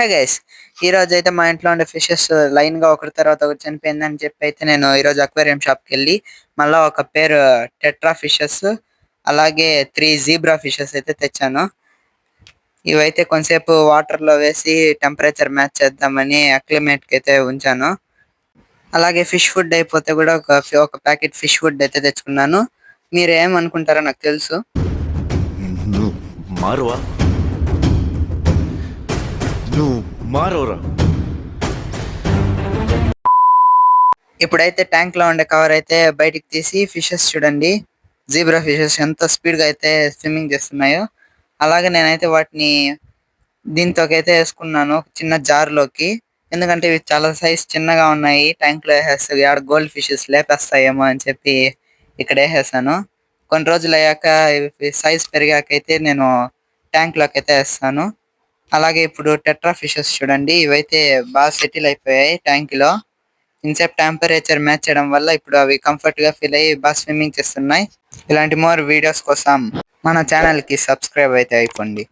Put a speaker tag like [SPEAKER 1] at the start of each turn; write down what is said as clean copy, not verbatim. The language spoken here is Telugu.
[SPEAKER 1] హే గైస్, ఈ రోజు అయితే మా ఇంట్లో ఉండే ఫిషెస్ లైన్ గా ఒకరి తర్వాత ఒకటి చనిపోయిందని చెప్పి అయితే నేను ఈ రోజు అక్వేరియం షాప్ కి వెళ్ళి మళ్ళా ఒక పేరు టెట్రా ఫిషెస్ అలాగే 3 జీబ్రా ఫిషెస్ అయితే తెచ్చాను. ఇవైతే కొంతసేపు వాటర్ లో వేసి టెంపరేచర్ మ్యాచ్ చేద్దామని అక్లిమేట్ కి అయితే ఉంచాను. అలాగే ఫిష్ ఫుడ్ అయిపోతే కూడా ఒక ప్యాకెట్ ఫిష్ ఫుడ్ అయితే తెచ్చుకున్నాను. మీరు ఏమనుకుంటారో నాకు తెలుసు.
[SPEAKER 2] నువ్వు మారువా నువ్వు మారవరా.
[SPEAKER 1] ఇప్పుడైతే ట్యాంక్ లో ఉండే కవర్ అయితే బయటికి తీసి ఫిషెస్ చూడండి, జీబ్రా ఫిషెస్ ఎంత స్పీడ్ గా అయితే స్విమ్మింగ్ చేస్తున్నాయో. అలాగే నేనైతే వాటిని దీంతో అయితే వేసుకున్నాను చిన్న జార్ లోకి. ఎందుకంటే ఇవి చాలా సైజ్ చిన్నగా ఉన్నాయి, ట్యాంక్ లో వేసేస్తే ఆడ గోల్డ్ ఫిషెస్ లేపేస్తాయేమో అని చెప్పి ఇక్కడ వేసేసాను. కొన్ని రోజులు అయ్యాక సైజ్ పెరిగాకైతే నేను ట్యాంక్ లోకి అయితే వేస్తాను. అలాగే ఇప్పుడు టెట్రా ఫిషెస్ చూడండి, ఇవైతే బాగా సెటిల్ అయిపోయాయి ట్యాంక్ లో. ఇన్సేపు టెంపరేచర్ మ్యాచ్ చేయడం వల్ల ఇప్పుడు అవి కంఫర్ట్ గా ఫీల్ అయ్యి బాగా స్విమ్మింగ్ చేస్తున్నాయి. ఇలాంటి మోర్ వీడియోస్ కోసం మన ఛానల్ కి సబ్స్క్రైబ్ అయితే అయిపోండి.